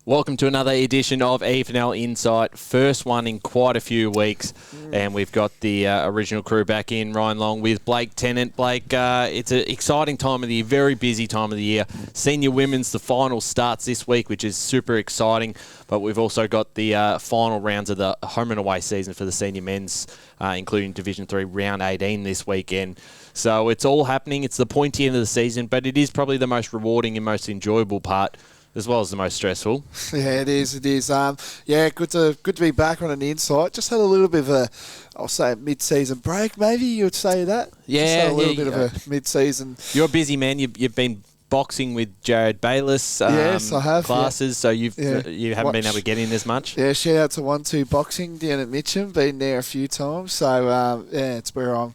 Welcome to another edition of EFNL Insight. First one in quite a few weeks. And we've got the original crew back in, Ryan Long with Blake Tennant. Blake, it's an exciting time of the year, very busy time of the year. Senior Women's, the final starts this week, which is super exciting. But we've also got the final rounds of the home and away season for the Senior Men's, including Division 3 Round 18 this weekend. So it's all happening. It's the pointy end of the season, but it is probably the most rewarding and most enjoyable part, as well as the most stressful. Yeah, it is. It is. Good to be back on an Insight. Just had a little bit of a, I'll say, a mid-season break. Maybe you would say that. Yeah, just had a little bit of a mid-season. You're a busy man. You've been boxing with Jared Bayless. Yes, I have. Classes, so you haven't been able to get in as much. Yeah, shout out to 1-2 Boxing down at Mitcham. Been there a few times. So it's where I'm.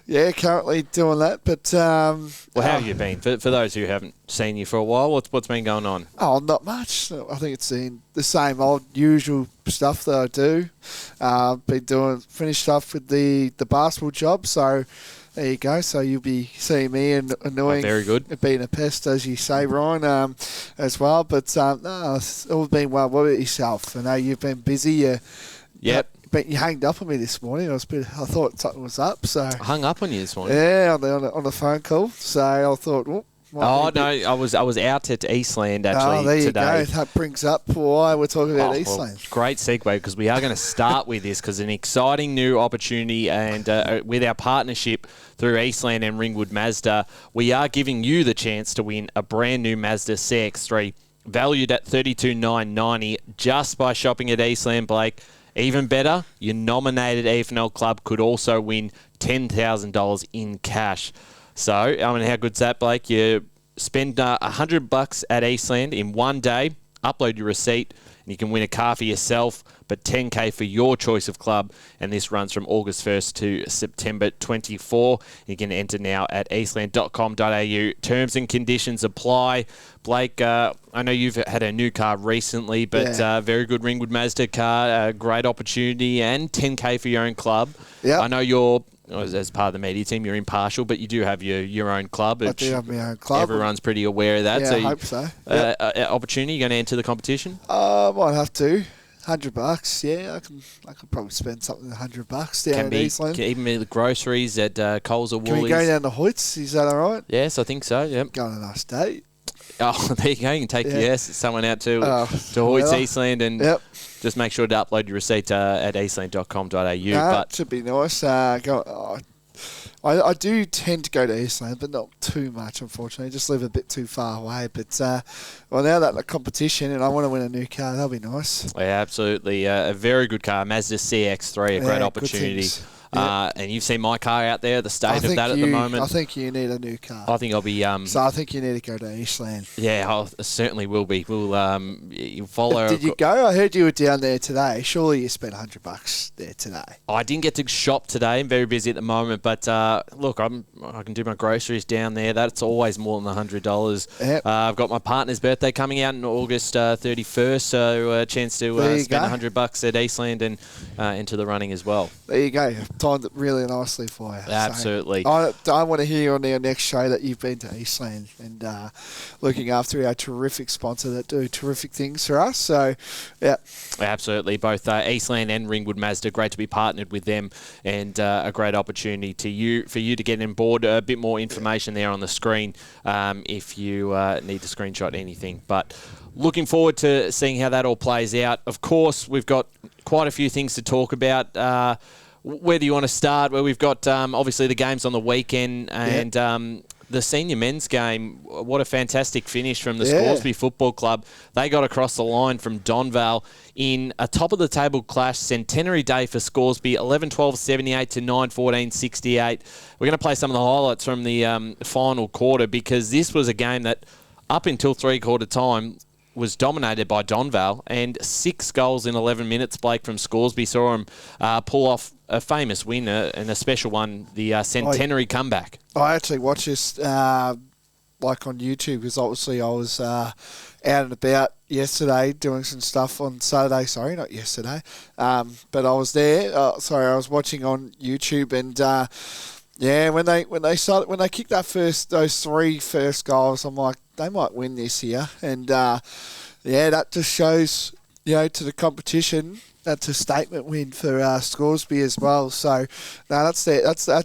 Yeah, currently doing that, but... how have you been? For those who haven't seen you for a while, what's been going on? Oh, not much. I think it's the same old usual stuff that I do. Been finished up with the basketball job, so there you go. So you'll be seeing me and annoying... very good. Being a pest, as you say, Ryan, as well. But no, it's all been well. What about yourself? I know you've been busy. Yep. But you hanged up on me this morning. I thought something was up. So I hung up on you this morning. Yeah, on the phone call. So I thought, I was out at Eastland actually there today. You go. That brings up why we're talking about Eastland. Well, great segue, because we are going to start with this, because an exciting new opportunity, and with our partnership through Eastland and Ringwood Mazda, we are giving you the chance to win a brand new Mazda CX-3 valued at $32,990 just by shopping at Eastland, Blake. Even better, your nominated EFNL club could also win $10,000 in cash. So, how good's that, Blake? You spend $100 at Eastland in one day, upload your receipt, and you can win a car for yourself, but $10,000 for your choice of club. And this runs from August 1st to September 24. You can enter now at eastland.com.au. Terms and conditions apply. Blake, I know you've had a new car recently, but very good Ringwood Mazda car, great opportunity, and $10,000 for your own club. Yep. I know you're, as part of the media team, you're impartial, but you do have your own club. I do have my own club. Everyone's pretty aware of that. Yeah, I hope so. Opportunity, you going to enter the competition? Might have to. $100, yeah, I could probably spend something $100 down at Eastland. Can even be the groceries at Coles or Woolies. Can we go down to Hoyts? Is that all right? Yes, I think so. Yep. Go on a nice date. Oh, there you go. You can take someone out to Hoyts Eastland, and just make sure to upload your receipt at eastland.com.au. But should be nice. I do tend to go to Eastland, but not too much, unfortunately. Just live a bit too far away. But, now that the competition and I want to win a new car, that'll be nice. Yeah, absolutely. A very good car, Mazda CX-3, a great opportunity. And you've seen my car out there, the state of that at the moment. I think you need a new car. I think I'll be... so I think you need to go to Eastland. Yeah, I certainly will be. We'll follow... Did you go? I heard you were down there today. Surely you spent $100 there today. I didn't get to shop today. I'm very busy at the moment. But look, I can do my groceries down there. That's always more than $100. Yep. I've got my partner's birthday coming out on August 31st, so a chance to spend $100 at Eastland and into the running as well. There you go. Timed it really nicely for you. Absolutely. So I want to hear on our next show that you've been to Eastland and looking after our terrific sponsor that do terrific things for us. So, yeah. Absolutely. Both Eastland and Ringwood Mazda, great to be partnered with them, and a great opportunity for you to get on board. A bit more information there on the screen if you need to screenshot anything. But looking forward to seeing how that all plays out. Of course, we've got quite a few things to talk about. Where do you want to start? Well, we've got obviously the games on the weekend and the senior men's game. What a fantastic finish from the Scoresby Football Club. They got across the line from Donvale in a top-of-the-table clash, centenary day for Scoresby, 11-12-78 to 9-14-68. We're going to play some of the highlights from the final quarter, because this was a game that, up until three-quarter time, was dominated by Donvale, and 6 goals in 11 minutes, Blake, from Scoresby saw him pull off a famous win, and a special one, the centenary comeback. I actually watched this on YouTube, because obviously I was out and about yesterday doing some stuff on Saturday. Sorry, not yesterday. But I was there. I was watching on YouTube, and when they kicked those 3 first goals, I'm like, they might win this here. And Yeah, that just shows, to the competition, that's a statement win for Scoresby as well. So, no, that's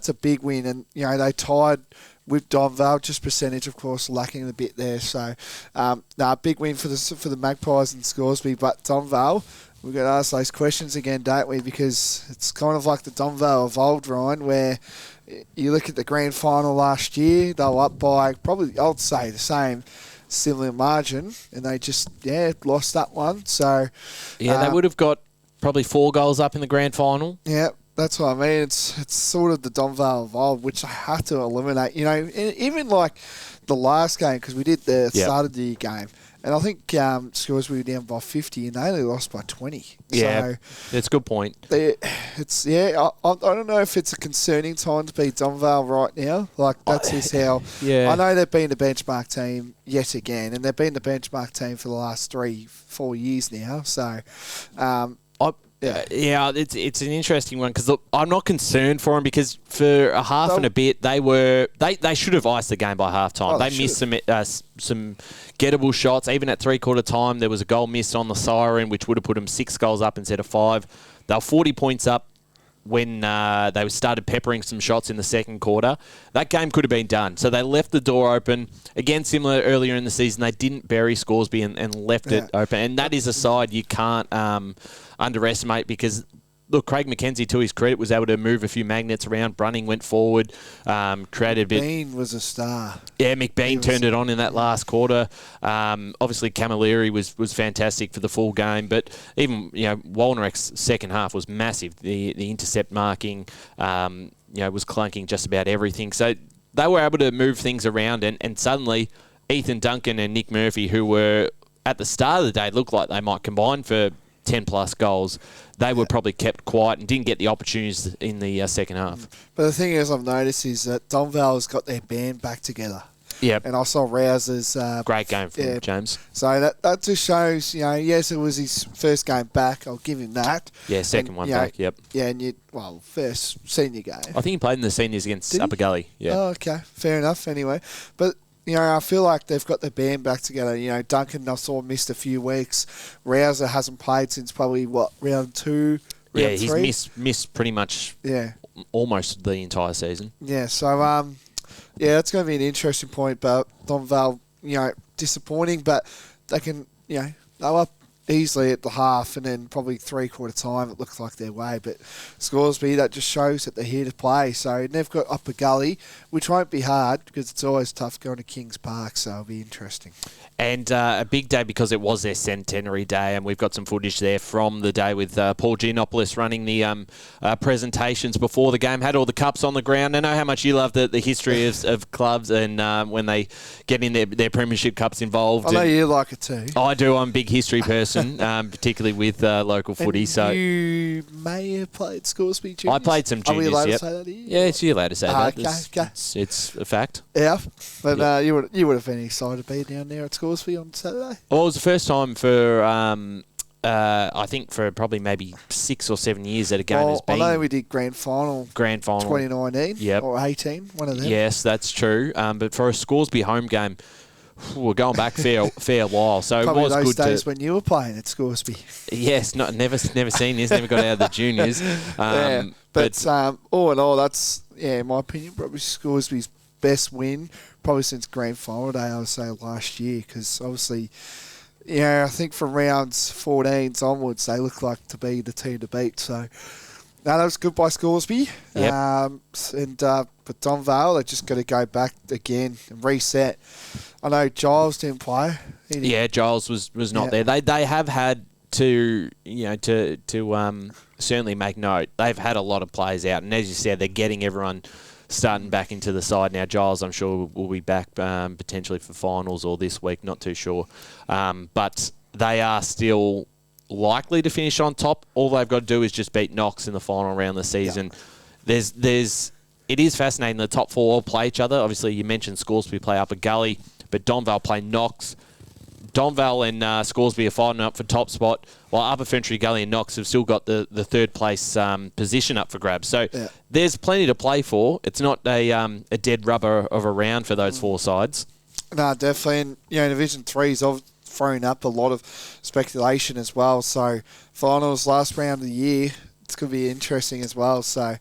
a big win. And, they tied with Donvale, just percentage, of course, lacking a bit there. So, big win for the Magpies and Scoresby. But Donvale, we've got to ask those questions again, don't we? Because it's kind of like the Donvale evolved, Ryan, where you look at the grand final last year, they were up by probably, I'd say, the same similar margin, and they just lost that one. So they would have got probably 4 goals up in the grand final. Yeah, that's what I mean. It's sort of the Donvale evolved, which I had to eliminate. Even like the last game, because we did the start of the year game, and I think Scoresby were down by 50, and they only lost by 20. Yeah, that's a good point. I don't know if it's a concerning time to be Donvale right now. Like, that's just how... Yeah. I know they've been the benchmark team yet again, and they've been the benchmark team for the last 3-4 years now. So... it's an interesting one because I'm not concerned for them because for a half and a bit they should have iced the game by half time. They missed some gettable shots. Even at 3/4 time, there was a goal missed on the siren, which would have put them 6 goals up instead of 5. They were 40 points up when they started peppering some shots in the second quarter. That game could have been done. So they left the door open. Again, similar earlier in the season, they didn't bury Scoresby and left it open. And that is a side you can't underestimate because, look, Craig McKenzie, to his credit, was able to move a few magnets around. Brunning went forward, created a bit. McBean was a star. Yeah, McBean turned it on in that last quarter. Obviously, Camilleri was fantastic for the full game, but even Wolnerek's second half was massive. The intercept marking, was clunking just about everything. So they were able to move things around, and suddenly Ethan Duncan and Nick Murphy, who were at the start of the day looked like they might combine for 10-plus goals. They were probably kept quiet and didn't get the opportunities in the second half. But the thing is, I've noticed is that Donvale's got their band back together. Yeah, and I saw Rouse's... great game from James. So that just shows, yes, it was his first game back. I'll give him that. Yeah, second one back, yep. Yeah, and first senior game. I think he played in the seniors against Upper Gully. Yeah. Oh, okay. Fair enough, anyway. But... I feel like they've got their band back together. Duncan, I saw, missed a few weeks. Rouser hasn't played since probably, round 2, round 3? He's missed pretty much almost the entire season. Yeah, so, that's going to be an interesting point. But Donvale, disappointing, but they can, they were up easily at the half, and then probably 3/4 time it looked like their way. But Scoresby, that just shows that they're here to play. So they've got Upper Gully, which won't be hard because it's always tough going to Kings Park. So it'll be interesting. And a big day because it was their centenary day, and we've got some footage there from the day with Paul Giannopoulos running the presentations before the game. Had all the cups on the ground. I know how much you love the history of clubs and when they get in their premiership cups involved. I know you like it too. I do. I'm a big history person, particularly with local footy. And so you may have played Scoresby juniors. I played some juniors. Are we allowed to say that here? Yeah, you're allowed to say that. Okay. It's a fact. Yeah, but you would have been excited to be down there at Scoresby on Saturday. Well, it was the first time for I think for probably maybe 6 or 7 years that a game has been. I know we did grand final 2019 or 18, one of them. Yes, that's true. But for a Scoresby home game, we're going back fair while. So probably it was those good days when you were playing at Scoresby. Yes, never seen this, never got out of the juniors. But all in all, that's in my opinion, probably Scoresby's best win probably since grand final day. I would say last year because obviously. I think from rounds 14s onwards, they look like to be the team to beat. So, that was good by Scoresby. Yep. But Donvale, they just got to go back again and reset. I know Giles didn't play. Giles was not there. They have had to certainly make note. They've had a lot of players out, and as you said, they're getting everyone starting back into the side now. Giles, I'm sure, will be back potentially for finals or this week, not too sure. But they are still likely to finish on top. All they've got to do is just beat Knox in the final round of the season. Yep. It is fascinating. The top 4 all play each other. Obviously, you mentioned Scoresby play Upper Gully, but Donvale play Knox. Donvale and Scoresby are fighting up for top spot, while Upper Ferntree Gully and Knox have still got the third place position up for grabs. So there's plenty to play for. It's not a dead rubber of a round for those 4 sides. No, definitely. And, Division 3 is thrown up a lot of speculation as well. So finals last round of the year, it's going to be interesting as well. So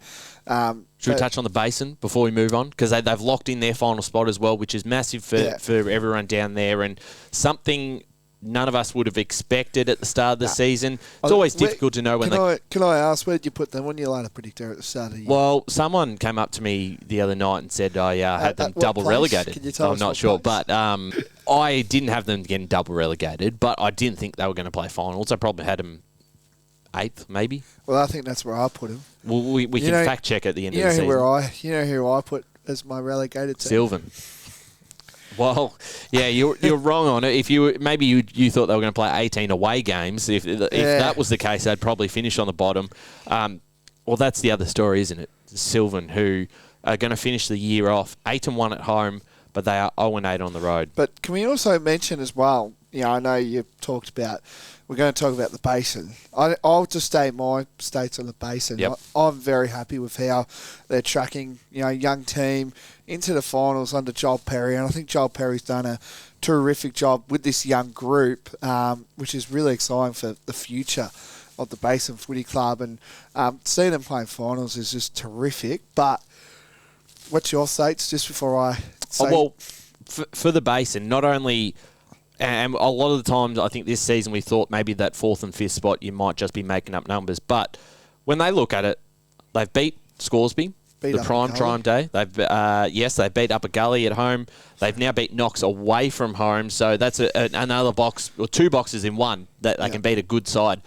should we touch on the Basin before we move on? Because they've locked in their final spot as well, which is massive for everyone down there, and something none of us would have expected at the start of the season. It's always difficult to know when Can I ask, where did you put them when you laid a predictor at the start of the year? Well, someone came up to me the other night and said I had them double relegated. Can you tell I'm us not what sure, place? but I didn't have them getting double relegated, but I didn't think they were going to play finals. I probably had them 8th, maybe. Well, I think that's where I put him. Well, we can fact check at the end of the season. You know who I put as my relegated team? Sylvan. Well, yeah, you're wrong on it. If you thought they were going to play 18 away games, if that was the case, they'd probably finish on the bottom. Well, that's the other story, isn't it? Sylvan, who are going to finish the year off 8-1 at home, but they are 0-8 on the road. But can we also mention as well? I know you talked about. We're going to talk about the Basin. I'll just state my states on the Basin. Yep. I'm very happy with how they're tracking, young team into the finals under Joel Perry. And I think Joel Perry's done a terrific job with this young group, which is really exciting for the future of the Basin Footy Club. And seeing them playing finals is just terrific. But what's your states just before I say? Well, for the Basin, not only... And a lot of the times, I think this season we thought maybe that 4th and 5th spot, you might just be making up numbers. But when they look at it, they've beat Scoresby, the prime day. They've beat Upper Gully at home. They've now beat Knox away from home. So that's another box, or 2 boxes in one, that they can beat a good side.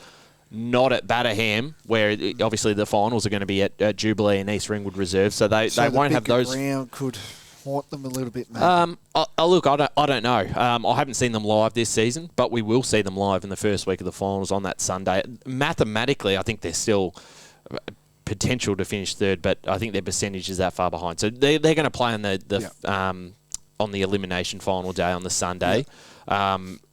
Not at Batterham, where obviously the finals are going to be at Jubilee and East Ringwood Reserve. So they won't have those. Round could haunt them a little bit, mate. Look, I don't know. I haven't seen them live this season, but we will see them live in the first week of the finals on that Sunday. Mathematically, I think they're still potential to finish 3rd, but I think their percentage is that far behind. So they're going to play on the elimination final day on the Sunday,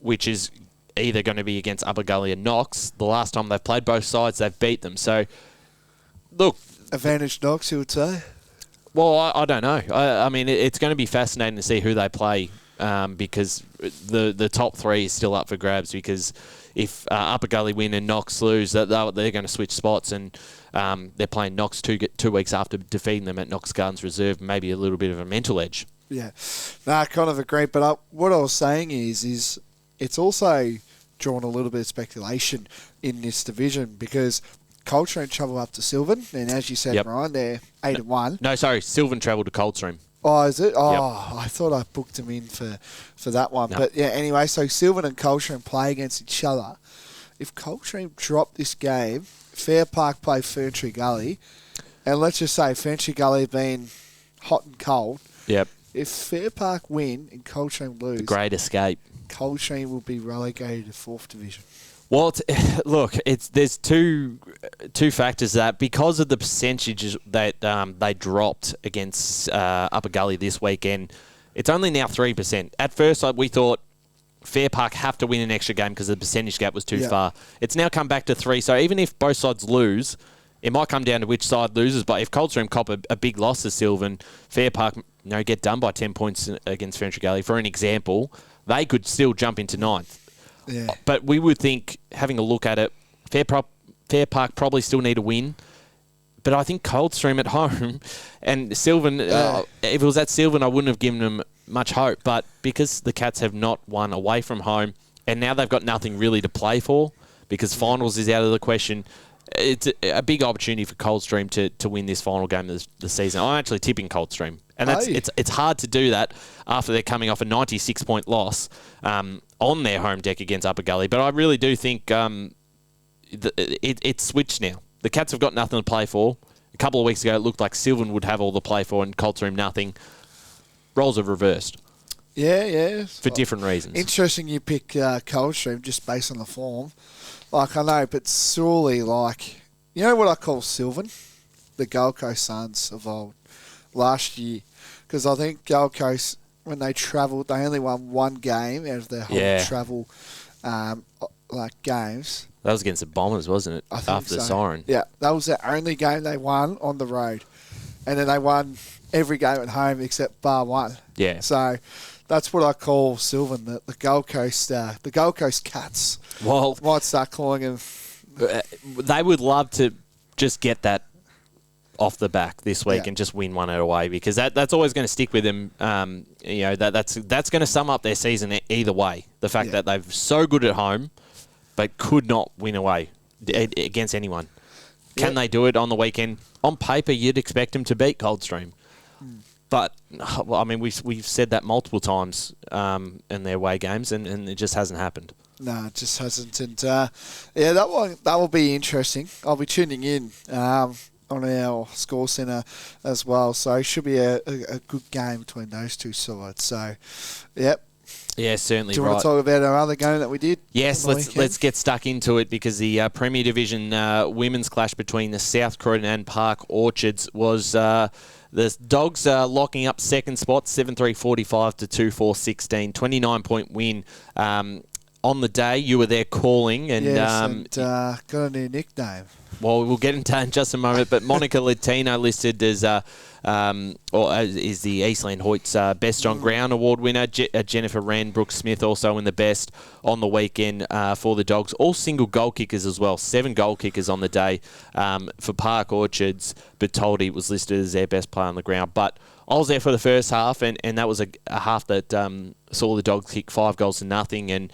which is either going to be against Upper Gully and Knox. The last time they've played both sides, they've beat them. So, look, advantage Knox, you would say. Well, I don't know. I mean, it's going to be fascinating to see who they play because the top 3 is still up for grabs because if Upper Gully win and Knox lose, they're going to switch spots and they're playing Knox 2 weeks after defeating them at Knox Gardens Reserve, maybe a little bit of a mental edge. Yeah. No, I kind of agree. But what I was saying is it's also drawn a little bit of speculation in this division because Coldstream travel up to Sylvan, and as you said, Ryan, they're 8-1. No, sorry, Sylvan travelled to Coldstream. Oh, is it? Oh, I thought I booked them in for that one. No. But yeah, anyway, so Sylvan and Coldstream play against each other. If Coldstream drop this game, Fair Park play Ferntree Gully, and let's just say Ferntree Gully have been hot and cold. Yep. If Fair Park win and Coldstream lose, the Great Escape, Coldstream will be relegated to 4th division. Well, there's two factors that because of the percentages that they dropped against Upper Gully this weekend, it's only now 3%. At first, we thought Fair Park have to win an extra game because the percentage gap was too far. It's now come back to 3. So even if both sides lose, it might come down to which side loses. But if Coldstream cop a big loss to Sylvan, Fair Park get done by 10 points against Ferntree Gully, for an example, they could still jump into 9th. Yeah. But we would think, having a look at it, Fair Park probably still need a win. But I think Coldstream at home and Sylvan, if it was at Sylvan, I wouldn't have given them much hope. But because the Cats have not won away from home, and now they've got nothing really to play for because finals is out of the question, it's a big opportunity for Coldstream to win this final game of the season. I'm actually tipping Coldstream. And it's hard to do that after they're coming off a 96-point loss on their home deck against Upper Gully. But I really do think it's switched now. The Cats have got nothing to play for. A couple of weeks ago, it looked like Sylvan would have all the play for and Coldstream nothing. Roles have reversed. Yeah. For different reasons. Interesting you pick Coldstream just based on the form. Like, I know, but surely, you know what I call Sylvan? The Gold Coast Suns of old. Last year. Because I think Gold Coast, when they travelled, they only won 1 game out of their whole travel games. That was against the Bombers, wasn't it? After the siren. Yeah, that was the only game they won on the road. And then they won every game at home except bar 1. Yeah. So That's what I call Sylvan, the Gold Coast Cats. Well, Might start calling them. They would love to just get that off the back this week Yeah. and just win one away, because that's always going to stick with them. That's going to sum up their season either way. The fact that they're so good at home, but could not win away against anyone. Can they do it on the weekend? On paper, you'd expect them to beat Coldstream. But, well, I mean, we've said that multiple times in their away games, and it just hasn't happened. No, it just hasn't. And, that will be interesting. I'll be tuning in on our Score Centre as well. So it should be a good game between those two sides. So, yep. Yeah, certainly. Do you want to talk about our other game that we did? Yes, let's get stuck into it, because the Premier Division women's clash between the South Croydon and Park Orchards was the Dogs locking up second spot, 7-3-45 to 2-4-16, 29-point win. On the day, you were there calling, and got a new nickname. Well, we'll get into that in just a moment. But Monica Latino listed as is the Eastland Hoyt's Best on Ground award winner. Jennifer Wren, Brooke Smith also in the best on the weekend for the Dogs. All single goal kickers as well. 7 goal kickers on the day for Park Orchards. Bertoldi was listed as their best player on the ground. But I was there for the first half, and that was a half that saw the Dogs kick 5 goals to nothing. And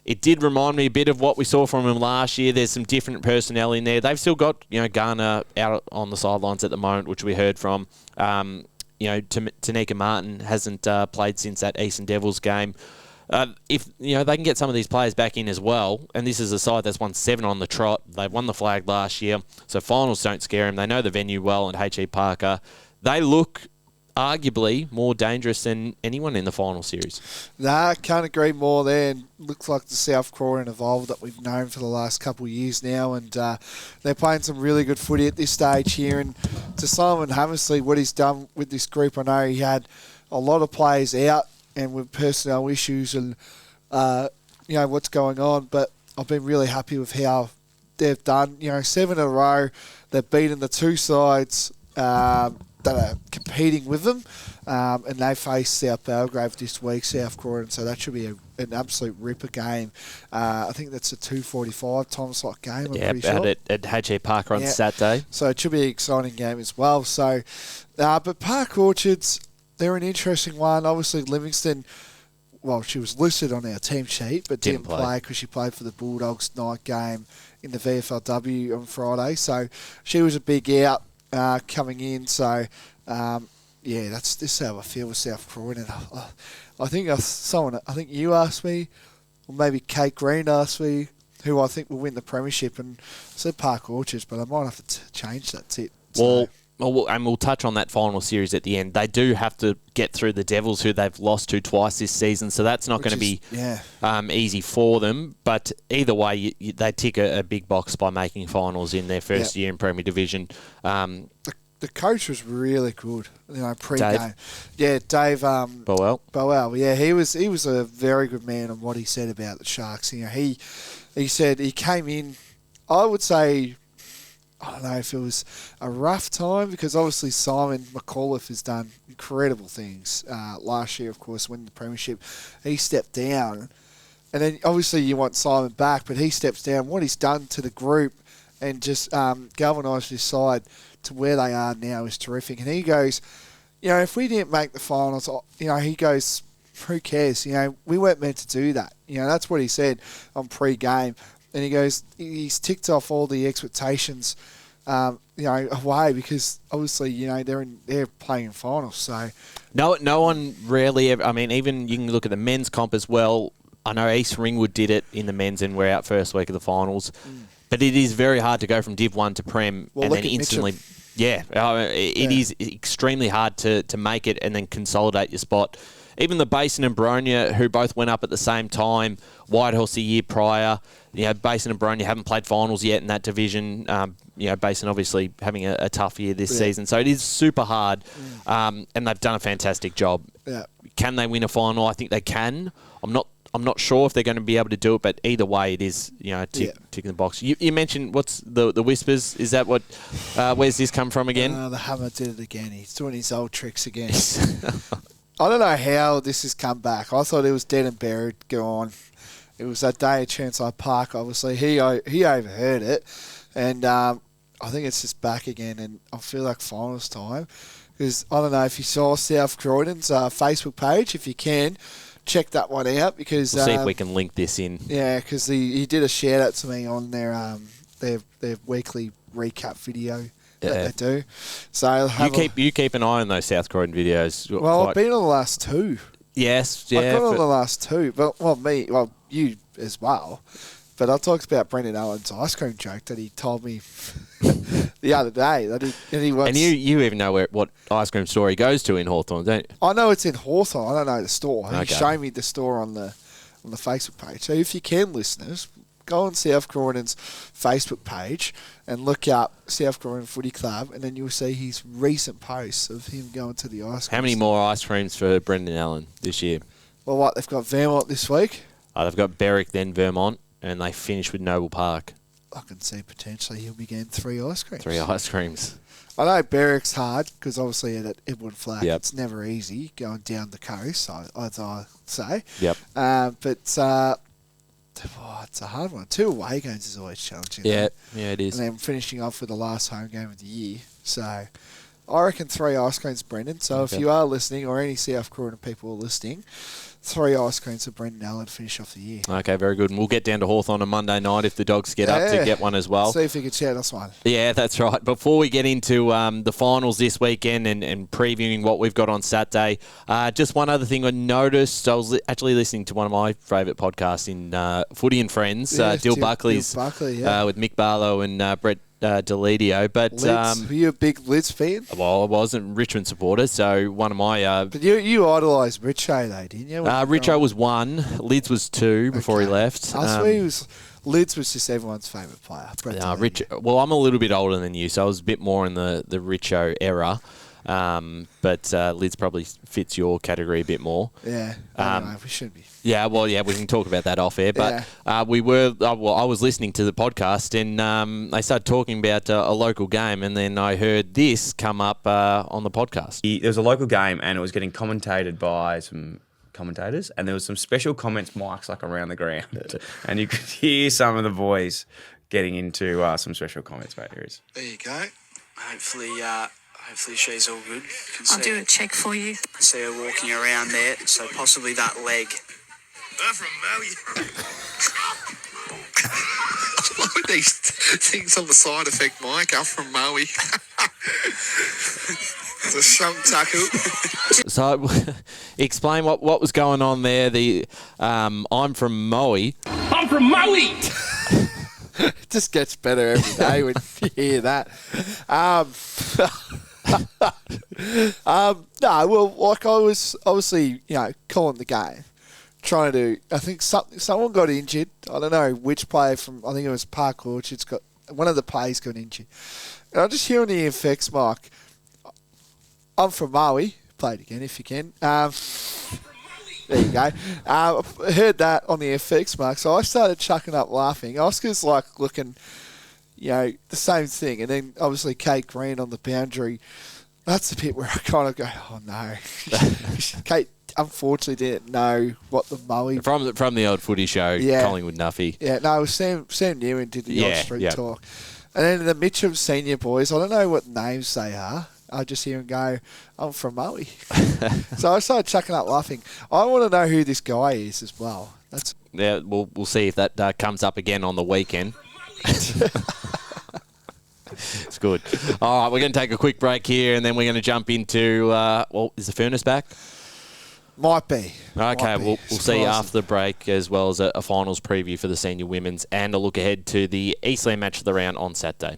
it did remind me a bit of what we saw from them last year. There's some different personnel in there. They've still got, Garner out on the sidelines at the moment, which we heard from. Tanika Martin hasn't played since that Eastern Devils game. If they can get some of these players back in as well, and this is a side that's won 7 on the trot. They won the flag last year, so finals don't scare them. They know the venue well at H.E. Parker. They look arguably more dangerous than anyone in the final series. Nah, can't agree more there. And looks like the South Croydon Evolve that we've known for the last couple of years now, and they're playing some really good footy at this stage here. And to Simon Hammersley, what he's done with this group, I know he had a lot of players out and with personnel issues and what's going on, but I've been really happy with how they've done. 7 in a row, they've beaten the 2 sides that are competing with them, and they face South Belgrave this week, South Croydon, so that should be an absolute ripper game. I think that's a 2:45 time slot game, I'm pretty sure. At H.E. Parker on Saturday. So it should be an exciting game as well. So, but Park Orchards, they're an interesting one. Obviously, Livingston, well, she was listed on our team sheet, but didn't play because she played for the Bulldogs night game in the VFLW on Friday, so she was a big out coming in, so that's how I feel with South Croydon. I think you asked me, or maybe Kate Green asked me, who I think will win the premiership, and I said Park Orchards, but I might have to change that tip. So. Well, and we'll touch on that final series at the end. They do have to get through the Devils, who they've lost to twice this season, so that's not going to be easy for them. But either way, they tick a big box by making finals in their first year in Premier Division. The coach was really good, pre-game. Dave Bowell. Yeah, he was a very good man on what he said about the Sharks. He said he came in, I would say, I don't know if it was a rough time, because obviously Simon McAuliffe has done incredible things. Last year, of course, winning the premiership, he stepped down. And then obviously you want Simon back, but he steps down. What he's done to the group and just galvanised his side to where they are now is terrific. And he goes, if we didn't make the finals, he goes, who cares? We weren't meant to do that. That's what he said on pre-game. And he goes, he's ticked off all the expectations, away, because obviously, they're playing in finals. So no one rarely ever. I mean, even you can look at the men's comp as well. I know East Ringwood did it in the men's, and we're out first week of the finals. But it is very hard to go from Div 1 to Prem and then instantly. Mitchell. It is extremely hard to make it and then consolidate your spot. Even the Basin and Bronya, who both went up at the same time, Whitehorse a year prior. Basin and Bronya haven't played finals yet in that division. Basin obviously having a tough year this season. So it is super hard, and they've done a fantastic job. Yeah. Can they win a final? I think they can. I'm not sure if they're going to be able to do it, but either way, it is ticking the box. You mentioned what's the Whispers? Is that what? Where's this come from again? The Hammer did it again. He's doing his old tricks again. I don't know how this has come back. I thought it was dead and buried, gone. It was that day at Chancellor Park, obviously. He overheard it, and I think it's just back again, and I feel like finals time. Because I don't know if you saw South Croydon's Facebook page. If you can, check that one out. Because we'll see if we can link this in. Yeah, because he did a shout-out to me on their weekly recap video that they do. So you keep an eye on those South Croydon videos. Well, I've been on the last two. Yes, yeah. I've got on the last two. But, you as well. But I talked about Brendan Allen's ice cream joke that he told me the other day. And you even know what ice cream store he goes to in Hawthorn, don't you? I know it's in Hawthorn. I don't know the store. Okay. He showed me the store on the Facebook page. So if you can, listeners, go on South Croydon's Facebook page and look up South Croydon Footy Club, and then you'll see his recent posts of him going to the ice cream. How many more ice creams for Brendan Allen this year? Well, they've got Vermont this week. They've got Berwick, then Vermont, and they finish with Noble Park. I can see potentially he'll be getting 3 ice creams. 3 ice creams. I know Berwick's hard because obviously at Edward Flat it's never easy going down the coast, as I say. Yep. But it's a hard one. 2 away games is always challenging. Yeah, it is. And then finishing off with the last home game of the year. So I reckon 3 ice creams, Brendan. So if you are listening, or any South Croydon people are listening, 3 ice creams for Brendan Allen to finish off the year. Okay, very good. And we'll get down to Hawthorn on Monday night if the Dogs get up to get one as well. See if you can shout us one. Yeah, that's right. Before we get into the finals this weekend and previewing what we've got on Saturday, just one other thing I noticed. I was actually listening to one of my favourite podcasts in Footy and Friends, Dill Buckley's with Mick Barlow and Brett Deledio. But were you a big Lids fan? Well, I wasn't a Richmond supporter, so one of my... but you idolised Richo, though, didn't you? Richo was 1, Lids was 2 before he left. I swear Lids was just everyone's favourite player. Well, I'm a little bit older than you, so I was a bit more in the Richo era. But Lids probably fits your category a bit more. Yeah, anyway, we should be. Yeah, we can talk about that off air. But I was listening to the podcast and they started talking about a local game, and then I heard this come up on the podcast. There was a local game and it was getting commentated by some commentators, and there was some special comments mics like around the ground, and you could hear some of the boys getting into some special comments. Mate, here it is. There you go. Hopefully she's all good. I'll do a check for you. I see her walking around there, so possibly that leg. I'm from Maui. I love these things on the side effect, Mike. I'm from Maui. It's a shunk tackle. So, explain what was going on there. I'm from Maui. I'm from Maui. It just gets better every day when you hear that. Well, like I was obviously, calling the game, trying to. I think someone got injured. I don't know which player from. I think it was Park Orchard's got one of the players got injured. And I just hear on the effects, Mark. I'm from Maui. Play it again if you can. There you go. I heard that on the FX, Mark, so I started chucking up laughing. Oscar's like looking, the same thing. And then obviously Kate Green on the boundary. That's the bit where I kind of go, oh no. Kate unfortunately didn't know what the Maui... From the old footy show, Collingwood Nuffy. Yeah, no, it was Sam Newman did the old street talk. And then the Mitchum senior boys, I don't know what names they are. I just hear him go, I'm from Maui. So I started chucking up laughing. I want to know who this guy is as well. We'll see if that comes up again on the weekend. It's good. All right, we're going to take a quick break here, and then we're going to jump into, is the furnace back? Might be. Okay, we'll see after the break, as well as a finals preview for the senior women's and a look ahead to the Eastland match of the round on Saturday.